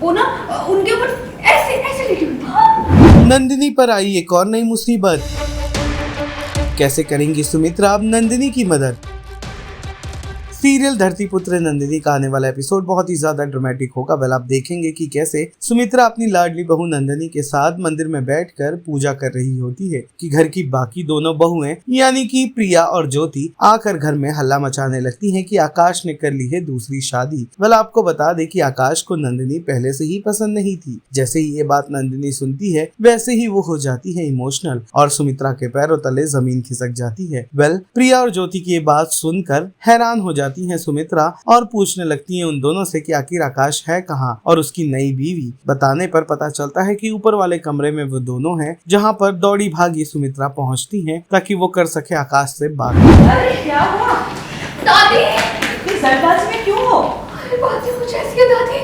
वो ना उनके ऊपर ऐसे ऐसे लेटी हुई थी। नंदिनी पर आई एक और नई मुसीबत। कैसे करेंगी सुमित्रा अब नंदिनी की मदद। सीरियल धरतीपुत्र नंदिनी का आने वाला एपिसोड बहुत ही ज्यादा ड्रामेटिक होगा। वेल आप देखेंगे कि कैसे सुमित्रा अपनी लाडली बहू नंदिनी के साथ मंदिर में बैठकर पूजा कर रही होती है कि घर की बाकी दोनों बहुएं यानी कि प्रिया और ज्योति आकर घर में हल्ला मचाने लगती हैं कि आकाश ने कर ली है दूसरी शादी। वेल आपको बता दें कि आकाश को नंदिनी पहले से ही पसंद नहीं थी। जैसे ही ये बात नंदिनी सुनती है वैसे ही वो हो जाती है इमोशनल और सुमित्रा के पैरों तले जमीन खिसक जाती है। वेल प्रिया और ज्योति की ये बात सुनकर हैरान हो जाती है सुमित्रा और पूछने लगती है उन दोनों से कि आखिर आकाश है कहाँ और उसकी नई बीवी। बताने पर पता चलता है कि ऊपर वाले कमरे में वो दोनों हैं, जहाँ पर दौड़ी भागी सुमित्रा पहुँचती है ताकि वो कर सके आकाश से बात। अरे क्या हुआ दादी, इतनी जल्दबाजी में क्यों हो? अरे बातें कुछ ऐसी है दादी।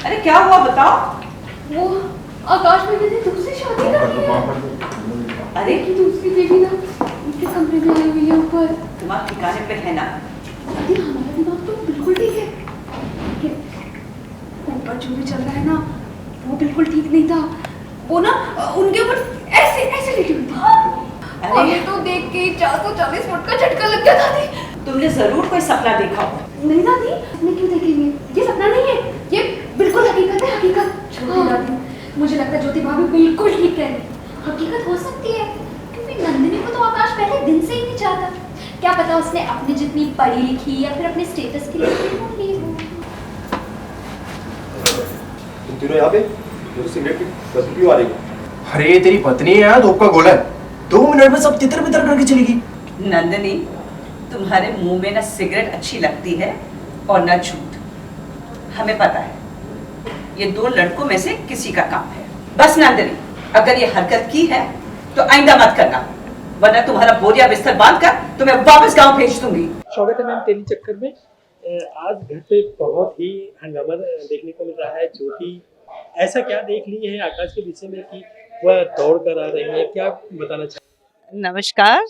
अरे क्या हुआ बताओ। वो आकाश में कहते दूसरी शादी कर ली है। अरे की दूसरी बेबी ना उनके कमरे में आई हुई है ऊपर। दिमाग ठिकाने पे है ना? दादी हमारा दिमाग तो बिल्कुल ठीक है। ऊपर जो भी चल रहा है ना वो बिल्कुल ठीक नहीं था। वो ना उनके ऊपर ऐसे ऐसे लेटी हुई थी। अरे तो देख के 440 वोल्ट का झटका लग गया दादी। तुमने जरूर कोई सपना देखा हो। नहीं दादी, अपने क्यों देखेंगे, ये सपना नहीं है, ये बिल्कुल हकीकत है, हकीकत। छोटी दादी, मुझे लगता है ज्योति भाभी बिल्कुल ठीक कह रही है। हकीकत हो सकती है क्योंकि नंदिनी को तो आकाश पहले दिन से ही नहीं चाहता। क्या पता उसने अपनी जितनी पढ़ी लिखी या फिर अपने स्टेटस के लिए की हो। तुम तीनों यहाँ पे सिगरेट की बस क्यों आ रही हो? अरे तेरी पत्नी है यार, धूप का गोला है। 2 मिनट में सब तितर बितर करके चलेगी। नंदिनी, तुम्हारे मुंह में ना सिगरेट अच्छी लगती है और ना झूठ। हमें पता है ये 2 लड़कों में से किसी का काम है। बस नंदिनी, अगर ये हरकत की है तो आइंदा मत करना, वरना तुम्हारा बोरिया बिस्तर बांधकर तुम्हें वापस गांव भेज दूंगी। स्वागत है मैम टेली चक्कर में। आज घर पे बहुत ही हंगामा देखने को मिल रहा है। ज्योति ऐसा क्या देख ली है आकाश के विषय में कि वह दौड़ कर आ रही है, क्या बताना चाहिए? नमस्कार।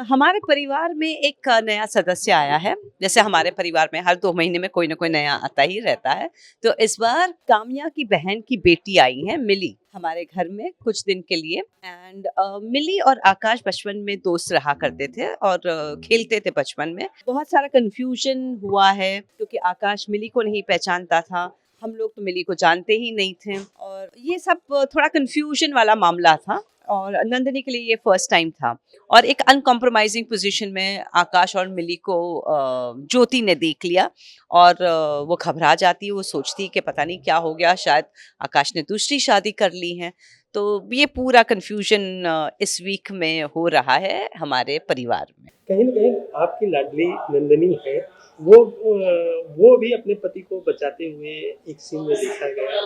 हमारे परिवार में एक नया सदस्य आया है। जैसे हमारे परिवार में हर 2 महीने में कोई ना कोई नया आता ही रहता है, तो इस बार काम्या की बहन की बेटी आई है मिली हमारे घर में कुछ दिन के लिए। एंड मिली और आकाश बचपन में दोस्त रहा करते थे और खेलते थे बचपन में। बहुत सारा कंफ्यूजन हुआ है क्योंकि आकाश मिली को नहीं पहचानता था, हम लोग तो मिली को जानते ही नहीं थे और ये सब थोड़ा कंफ्यूजन वाला मामला था। और नंदिनी के लिए ये फर्स्ट टाइम था और एक अनकॉम्प्रोमाइजिंग पोजीशन में आकाश और मिली को ज्योति ने देख लिया और वो घबरा जाती है। वो सोचती है कि पता नहीं क्या हो गया, शायद आकाश ने दूसरी शादी कर ली है। तो ये पूरा कंफ्यूजन इस वीक में हो रहा है हमारे परिवार में। कहीं ना कहीं आपकी लाडली नंदिनी है, वो भी अपने पति को बचाते हुए एक सीन में देखा गया,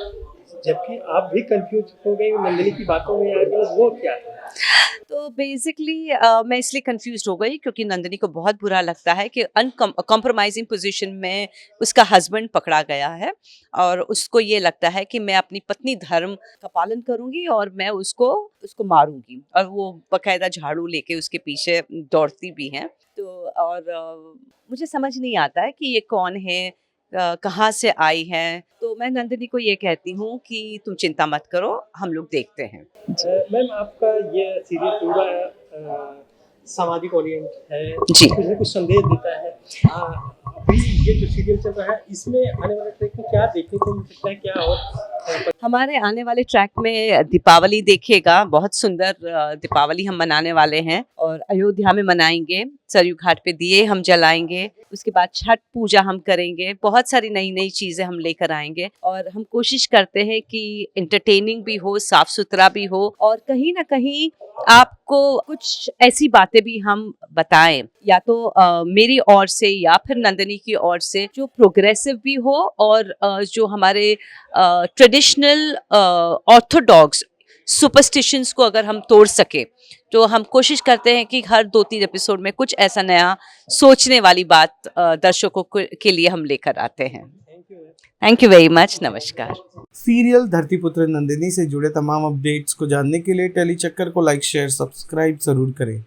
जबकि आप भी कंफ्यूज हो गई नंदिनी की बातों में आ गई। वो क्या है? तो बेसिकली मैं इसलिए कंफ्यूज हो गई क्योंकि नंदिनी को बहुत बुरा लगता है कि अनकॉम्प्रोमाइजिंग पोजीशन में उसका हस्बैंड पकड़ा गया है और उसको ये लगता है कि मैं अपनी पत्नी धर्म का पालन करूंगी और मैं उसको मारूंगी, और वो बकायदा झाड़ू लेके उसके पीछे दौड़ती भी हैं। तो और मुझे समझ नहीं आता है कि ये कौन है, कहाँ से आई है। तो मैं नंदिनी को ये कहती हूँ कि तुम चिंता मत करो, हम लोग देखते हैं। मैम आपका ये सीरियल पूरा सामाजिक ओरिएंट है जी। इसमें कुछ संदेश देता है। अभी ये जो सीरियल चल रहा है इसमें आने वाले ट्रैक में क्या देखने को मिल सकता है, क्या और हमारे आने वाले ट्रैक में दीपावली देखिएगा। बहुत सुंदर दीपावली हम मनाने वाले हैं और अयोध्या में मनाएंगे। सरयू घाट पे दिए हम जलाएंगे, उसके बाद छठ पूजा हम करेंगे। बहुत सारी नई नई चीज़ें हम लेकर आएंगे और हम कोशिश करते हैं कि इंटरटेनिंग भी हो, साफ सुथरा भी हो और कहीं ना कहीं आपको कुछ ऐसी बातें भी हम बताएं, या तो मेरी ओर से या फिर नंदिनी की ओर से, जो प्रोग्रेसिव भी हो और जो हमारे ट्रेडिशनल ऑर्थोडॉक्स सुपरस्टिशंस को अगर हम तोड़ सके तो हम कोशिश करते हैं कि हर 2-3 एपिसोड में कुछ ऐसा नया सोचने वाली बात दर्शकों के लिए हम लेकर आते हैं। Thank you very much. नमस्कार। सीरियल धरतीपुत्र नंदिनी से जुड़े तमाम अपडेट्स को जानने के लिए टेली चक्कर को लाइक शेयर सब्सक्राइब जरूर करें।